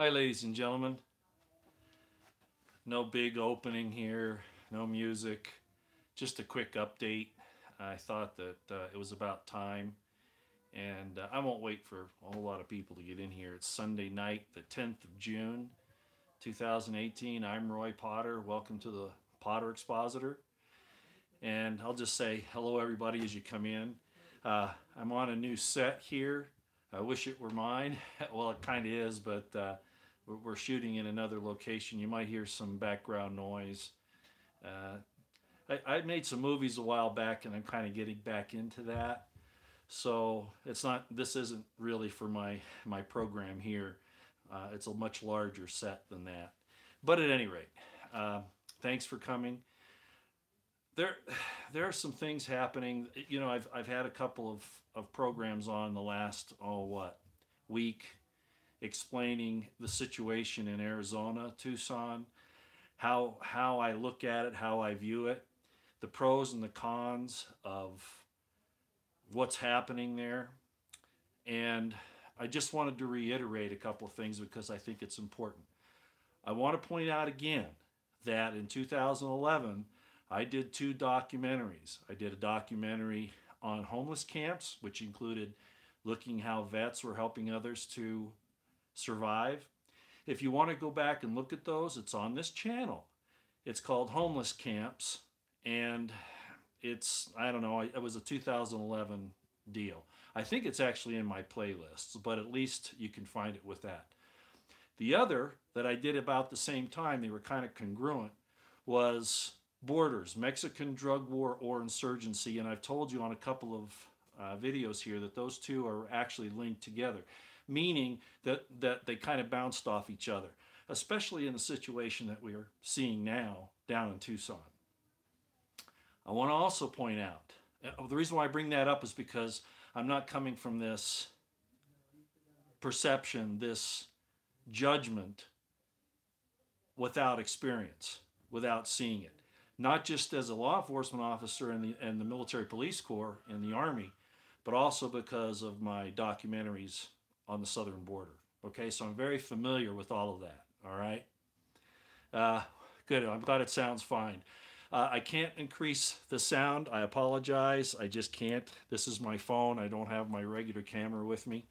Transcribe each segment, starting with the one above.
Hi, ladies and gentlemen. No big opening here, no music, just a quick update. I thought that it was about time, and I won't wait for a whole lot of people to get in here. It's Sunday night, the 10th of June, 2018. I'm Roy Potter. Welcome to the Potter Expositor. And I'll just say hello, everybody, as you come in. I'm on a new set here. I wish it were mine. Well, it kind of is, but we're shooting in another location. You might hear some background noise. Uh, I made some movies a while back, and I'm kind of getting back into that. So it's not. This isn't really for my program here. It's a much larger set than that. But at any rate, uh, thanks for coming. There, there are some things happening. I've had a couple of programs on the last week explaining the situation in Arizona, Tucson, how I look at it, how I view it, the pros and the cons of what's happening there. And I just wanted to reiterate a couple of things because I think it's important. I want to point out again that in 2011, I did two documentaries. I did a documentary on homeless camps, which included looking how vets were helping others to survive. If you want to go back and look at those, it's on this channel. It's called Homeless Camps, and I don't know, it was a 2011 deal. I think it's actually in my playlists, but at least you can find it with that. The other that I did about the same time, they were kind of congruent, was Borders, Mexican Drug War or Insurgency. And I've told you on a couple of videos here that those two are actually linked together, meaning that they kind of bounced off each other, especially in the situation that we are seeing now down in Tucson. I want to also point out, the reason why I bring that up is because I'm not coming from this perception, this judgment without experience, without seeing it. Not just as a law enforcement officer in the military police corps in the Army, but also because of my documentaries on the southern border. Okay, so I'm very familiar with all of that. All right. Uh, Good. I'm glad it sounds fine. I can't increase the sound. I apologize. I just can't. This is my phone. I don't have my regular camera with me.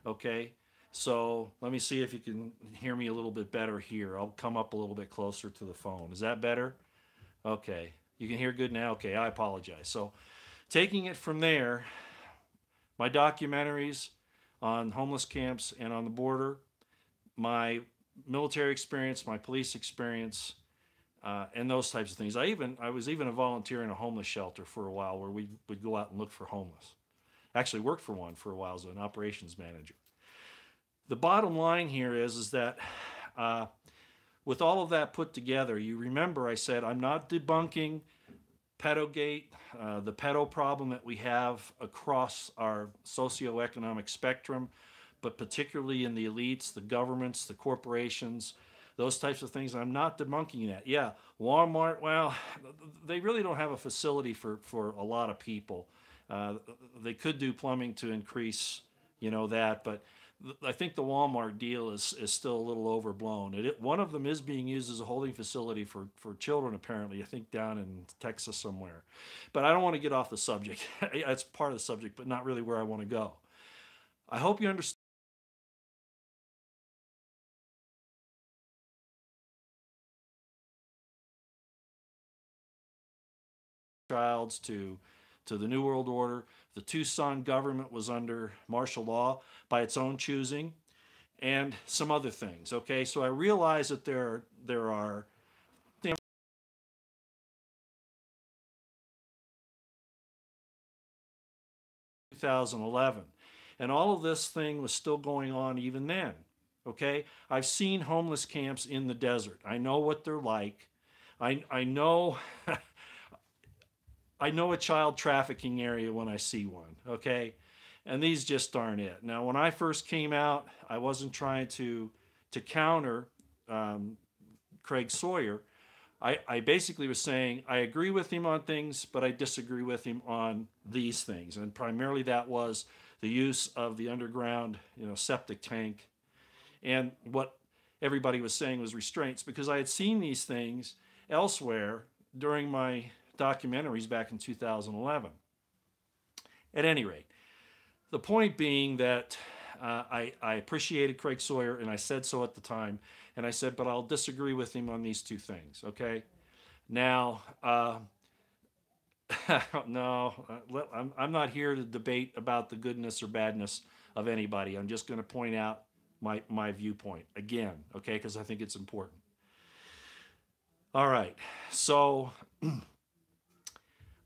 Okay. So let me see if you can hear me a little bit better here. I'll come up a little bit closer to the phone. Is that better? Okay. You can hear good now? Okay. I apologize. So taking it from there, my documentaries on homeless camps and on the border, my military experience, my police experience, and those types of things. I was even a volunteer in a homeless shelter for a while where we would go out and look for homeless. Actually worked for one for a while as an operations manager. The bottom line here is that uh, with all of that put together, you remember I said I'm not debunking pedogate, the pedo problem that we have across our socioeconomic spectrum, but particularly in the elites, the governments, the corporations, those types of things. I'm not debunking that. Yeah, Walmart, well, they really don't have a facility for a lot of people. Uh, they could do plumbing to increase, that, but I think the Walmart deal is still a little overblown. One of them is being used as a holding facility for children, apparently, I think down in Texas somewhere. But I don't want to get off the subject. It's part of the subject, but not really where I want to go. I hope you understand. Childs to the New World Order. The Tucson government was under martial law by its own choosing, and some other things. Okay, so I realize that there are 2011, and all of this thing was still going on even then. Okay, I've seen homeless camps in the desert. I know what they're like. I know I know a child trafficking area when I see one, okay? And these just aren't it. Now, when I first came out, I wasn't trying to counter um, Craig Sawyer. I basically was saying I agree with him on things, but I disagree with him on these things. And primarily that was the use of the underground, septic tank. And everybody was saying was restraints, because I had seen these things elsewhere during my documentaries back in 2011. At any rate, the point being that I appreciated Craig Sawyer, and I said so at the time, and I said, but I'll disagree with him on these two things, okay? Now, no, I'm not here to debate about the goodness or badness of anybody. I'm just going to point out my viewpoint again, okay, because I think it's important. All right, so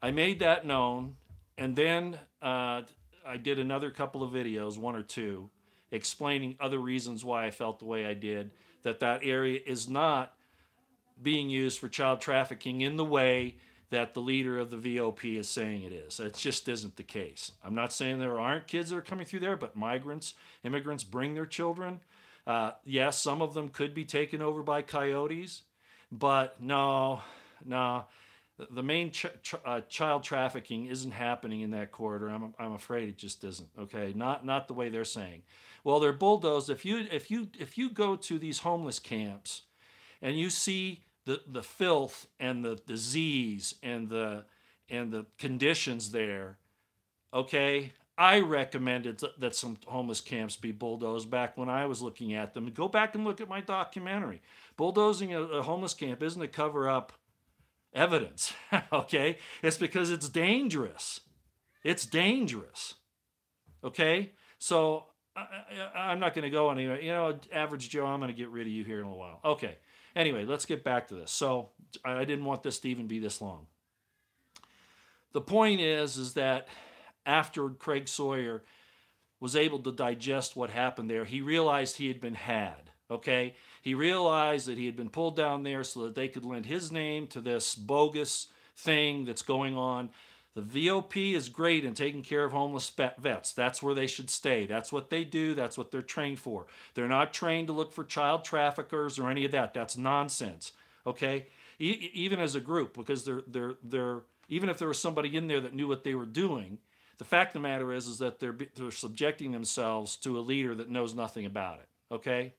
I made that known, and then I did another couple of videos, one or two, explaining other reasons why I felt the way I did, that area is not being used for child trafficking in the way that the leader of the VOP is saying it is. It just isn't the case. I'm not saying there aren't kids that are coming through there, but immigrants bring their children. Yes, some of them could be taken over by coyotes, but no, the main child trafficking isn't happening in that corridor. I'm afraid it just isn't. Okay, not the way they're saying. Well, they're bulldozed. If you go to these homeless camps and you see the filth and the disease and the conditions there, okay, I recommended that some homeless camps be bulldozed back when I was looking at them. Go back and look at my documentary. Bulldozing a homeless camp isn't to cover up evidence, okay? It's because it's dangerous. It's dangerous, okay? So I'm not going to go anywhere. You know, average Joe, I'm going to get rid of you here in a little while. Okay. Anyway, let's get back to this. So I didn't want this to even be this long. The point is that after Craig Sawyer was able to digest what happened there, he realized he had been had, okay? He realized that he had been pulled down there so that they could lend his name to this bogus thing that's going on. The VOP is great in taking care of homeless vets. That's where they should stay. That's what they do. That's what they're trained for. They're not trained to look for child traffickers or any of that. That's nonsense, okay? Even as a group, because they're even if there was somebody in there that knew what they were doing, the fact of the matter is that they're subjecting themselves to a leader that knows nothing about it, okay?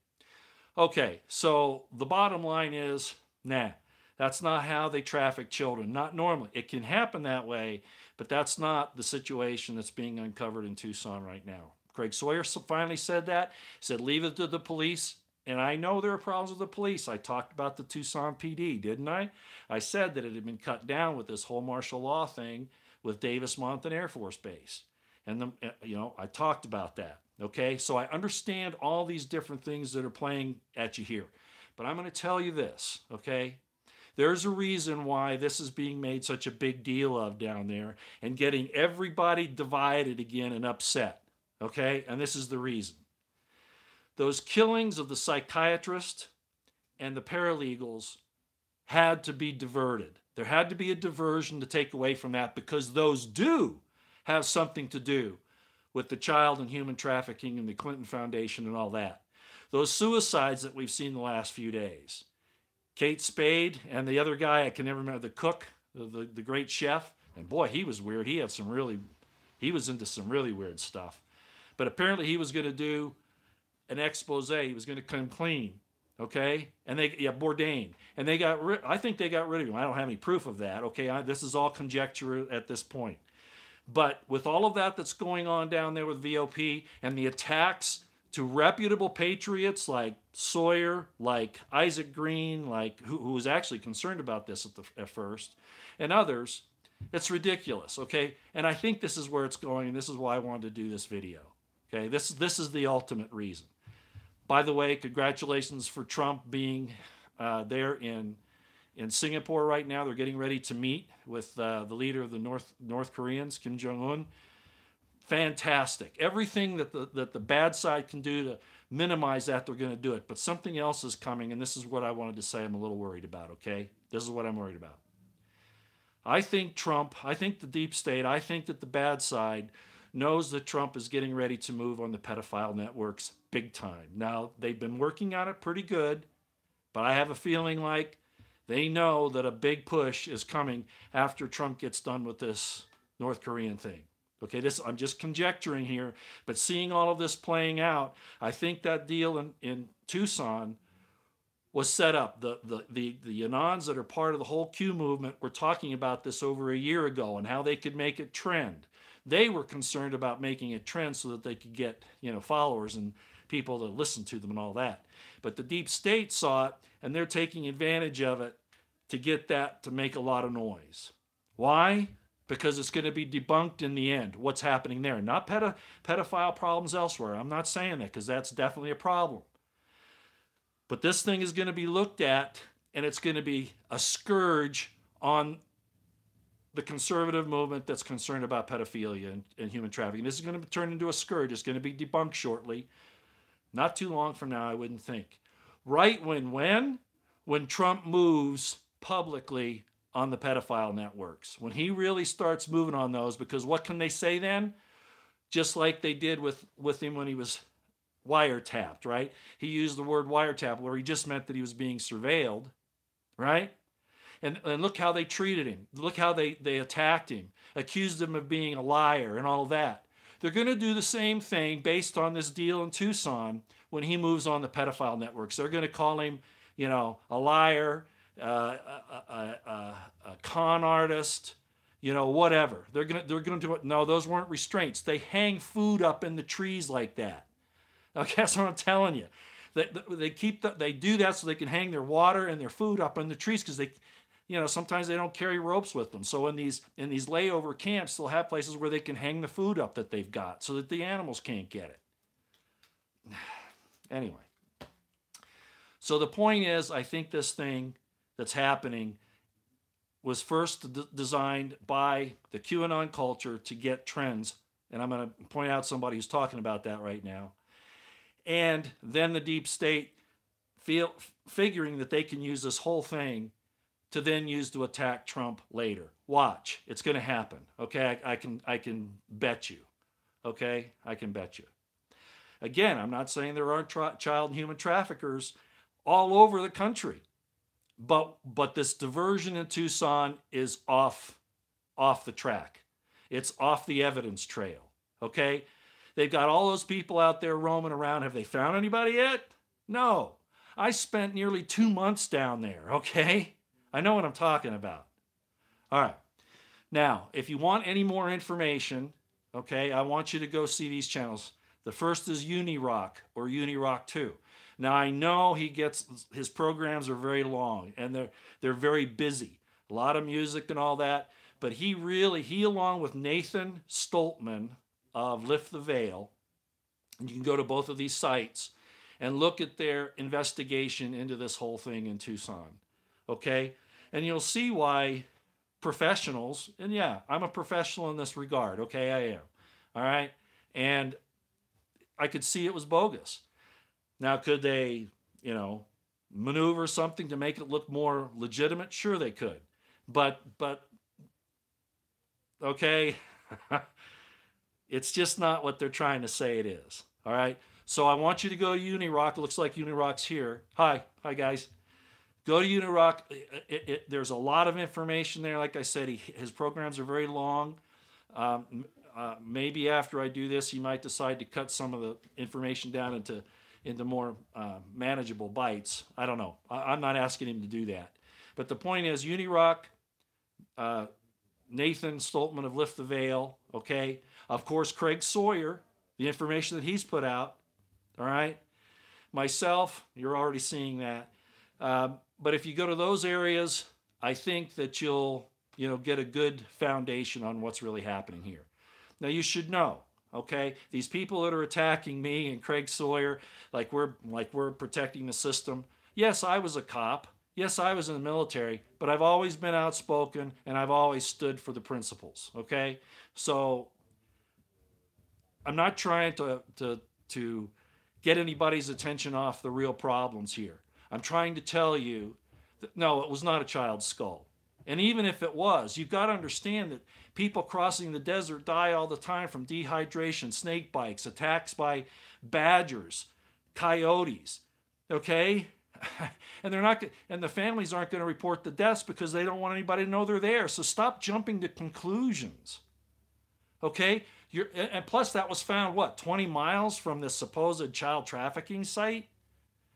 Okay, so the bottom line is, nah, that's not how they traffic children. Not normally. It can happen that way, but that's not the situation that's being uncovered in Tucson right now. Craig Sawyer finally said that. He said, leave it to the police. And I know there are problems with the police. I talked about the Tucson PD, didn't I? I said that it had been cut down with this whole martial law thing with Davis-Monthan Air Force Base. And, I talked about that. Okay, so I understand all these different things that are playing at you here. But I'm going to tell you this, okay? There's a reason why this is being made such a big deal of down there and getting everybody divided again and upset, okay? And this is the reason. Those killings of the psychiatrist and the paralegals had to be diverted. There had to be a diversion to take away from that, because those do have something to do with the child and human trafficking and the Clinton Foundation and all that. Those suicides that we've seen the last few days, Kate Spade and the other guy, I can never remember, the cook, the great chef, and boy, he was weird. He was into some really weird stuff. But apparently he was going to do an expose. He was going to come clean, okay? And Bourdain. And I think they got rid of him. I don't have any proof of that, okay? This is all conjecture at this point. But with all of that that's going on down there with VOP and the attacks to reputable patriots like Sawyer, like Isaac Green, like who was actually concerned about this at first, and others, it's ridiculous, okay? And I think this is where it's going, and this is why I wanted to do this video, okay? This is the ultimate reason. By the way, congratulations for Trump being there in Singapore right now. They're getting ready to meet with the leader of the North Koreans, Kim Jong-un. Fantastic. Everything that the bad side can do to minimize that, they're going to do it. But something else is coming, and this is what I wanted to say I'm a little worried about, okay? This is what I'm worried about. I think Trump, I think the deep state, I think that the bad side knows that Trump is getting ready to move on the pedophile networks big time. Now, they've been working on it pretty good, but I have a feeling like they know that a big push is coming after Trump gets done with this North Korean thing. Okay, I'm just conjecturing here, but seeing all of this playing out, I think that deal in Tucson was set up. The Anons that are part of the whole Q movement were talking about this over a year ago and how they could make it trend. They were concerned about making it trend so that they could get, followers and people to listen to them and all that. But the deep state saw it, and they're taking advantage of it to get that to make a lot of noise. Why? Because it's going to be debunked in the end, what's happening there. Not pedophile problems elsewhere. I'm not saying that, because that's definitely a problem. But this thing is going to be looked at, and it's going to be a scourge on the conservative movement that's concerned about pedophilia and human trafficking. This is going to turn into a scourge. It's going to be debunked shortly. Not too long from now, I wouldn't think. Right when Trump moves publicly on the pedophile networks. When he really starts moving on those, because what can they say then? Just like they did with him when he was wiretapped, right? He used the word wiretap where he just meant that he was being surveilled, right? And look how they treated him. Look how they attacked him, accused him of being a liar and all of that. They're going to do the same thing based on this deal in Tucson when he moves on the pedophile networks. They're going to call him, a liar, a con artist, whatever. They're going to do it. No, those weren't restraints. They hang food up in the trees like that. Okay, that's what I'm telling you. They do that so they can hang their water and their food up in the trees, because they, sometimes they don't carry ropes with them. So in these layover camps, they'll have places where they can hang the food up that they've got so that the animals can't get it. Anyway, so the point is, I think this thing that's happening was first designed by the QAnon culture to get trends, and I'm going to point out somebody who's talking about that right now. And then the deep state figuring that they can use this whole thing to then use to attack Trump later. Watch, it's going to happen. Okay, I can bet you. Okay, I can bet you. Again, I'm not saying there aren't child and human traffickers all over the country, but this diversion in Tucson is off the track. It's off the evidence trail. Okay, they've got all those people out there roaming around. Have they found anybody yet? No. I spent nearly 2 months down there. Okay, I know what I'm talking about. All right. Now, if you want any more information, okay, I want you to go see these channels. The first is Unirock, or Unirock 2. Now, I know his programs are very long, and they're very busy. A lot of music and all that. But he along with Nathan Stoltman of Lift the Veil, and you can go to both of these sites and look at their investigation into this whole thing in Tucson. Okay? And you'll see why professionals, and yeah, I'm a professional in this regard. Okay, I am. All right? And I could see it was bogus. Now, could they, maneuver something to make it look more legitimate? Sure they could. But okay, it's just not what they're trying to say it is. All right? So I want you to go to Unirock. It looks like Unirock's here. Hi guys. Go to Unirock. There's a lot of information there. Like I said, his programs are very long. Maybe after I do this, he might decide to cut some of the information down into more manageable bites. I don't know. I'm not asking him to do that. But the point is, Unirock, Nathan Stoltman of Lift the Veil, okay? Of course, Craig Sawyer, the information that he's put out, all right? Myself, you're already seeing that. But if you go to those areas, I think that you'll get a good foundation on what's really happening here. Now, you should know, okay? These people that are attacking me and Craig Sawyer, like we're protecting the system. Yes, I was a cop. Yes, I was in the military, but I've always been outspoken and I've always stood for the principles, okay? So I'm not trying to get anybody's attention off the real problems here. I'm trying to tell you that, no, it was not a child's skull. And even if it was, you've got to understand that people crossing the desert die all the time from dehydration, snake bites, attacks by badgers, coyotes, okay? And the families aren't going to report the deaths because they don't want anybody to know they're there. So stop jumping to conclusions, okay? And plus that was found, 20 miles from this supposed child trafficking site?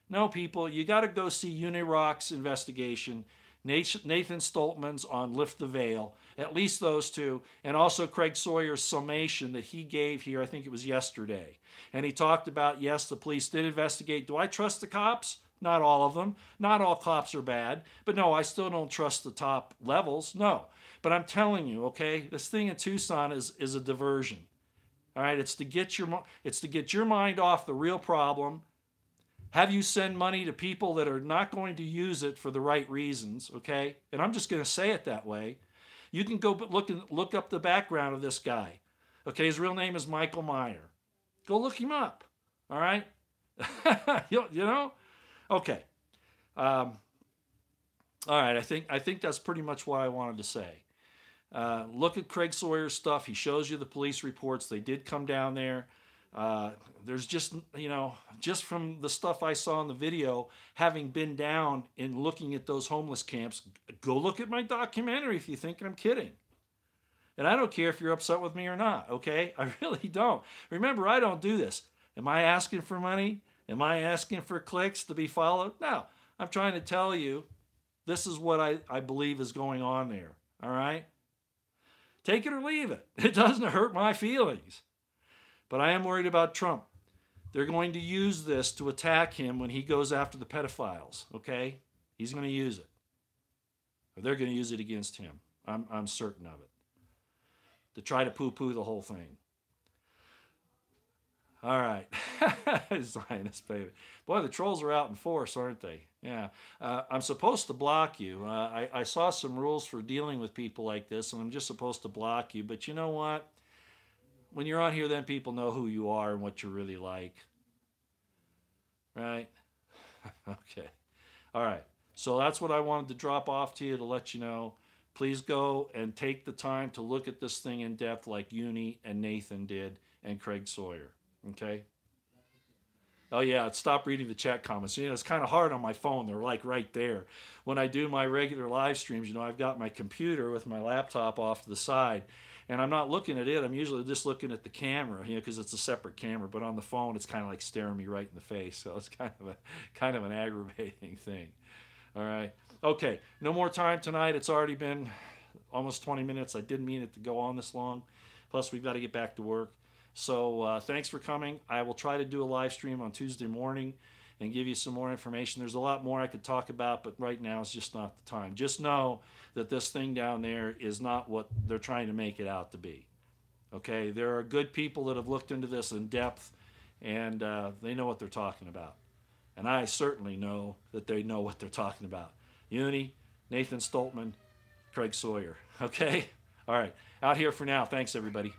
No, people, you got to go see Unirock's investigation, Nathan Stoltman's on Lift the Veil, at least those two, and also Craig Sawyer's summation that he gave here, I think it was yesterday. And he talked about, yes, the police did investigate. Do I trust the cops? Not all of them. Not all cops are bad. But no, I still don't trust the top levels. No. But I'm telling you, okay, this thing in Tucson is a diversion. All right, it's to get your mind off the real problem, have you send money to people that are not going to use it for the right reasons, okay? And I'm just going to say it that way. You can go look up the background of this guy. Okay, his real name is Michael Meyer. Go look him up. All right? you know? Okay. All right, I think that's pretty much what I wanted to say. Look at Craig Sawyer's stuff. He shows you the police reports. They did come down there. There's just, just from the stuff I saw in the video, having been down and looking at those homeless camps, go look at my documentary if you think I'm kidding. And I don't care if you're upset with me or not, okay? I really don't. Remember, I don't do this. Am I asking for money? Am I asking for clicks to be followed? No. I'm trying to tell you this is what I believe is going on there, all right? Take it or leave it. It doesn't hurt my feelings. But I am worried about Trump. They're going to use this to attack him when he goes after the pedophiles, okay? He's going to use it. Or they're going to use it against him. I'm certain of it. To try to poo-poo the whole thing. All right. Zionist baby. Boy, the trolls are out in force, aren't they? Yeah. I'm supposed to block you. I saw some rules for dealing with people like this, and I'm just supposed to block you. But you know what? When you're on here, then people know who you are and what you're really like. Right? Okay. All right. So that's what I wanted to drop off to you to let you know. Please go and take the time to look at this thing in depth like Uni and Nathan did and Craig Sawyer. Okay? Oh, yeah, stop reading the chat comments. It's kind of hard on my phone. They're like right there. When I do my regular live streams, I've got my computer with my laptop off to the side, and I'm not looking at it. I'm usually just looking at the camera, because it's a separate camera. But on the phone, it's kind of like staring me right in the face. So it's kind of an aggravating thing. All right. Okay. No more time tonight. It's already been almost 20 minutes. I didn't mean it to go on this long. Plus, we've got to get back to work. So thanks for coming. I will try to do a live stream on Tuesday morning and give you some more information. There's a lot more I could talk about, but right now it's just not the time. Just know that this thing down there is not what they're trying to make it out to be. Okay? There are good people that have looked into this in depth, and they know what they're talking about. And I certainly know that they know what they're talking about. Uni, Nathan Stoltman, Craig Sawyer. Okay? All right. Out here for now. Thanks, everybody.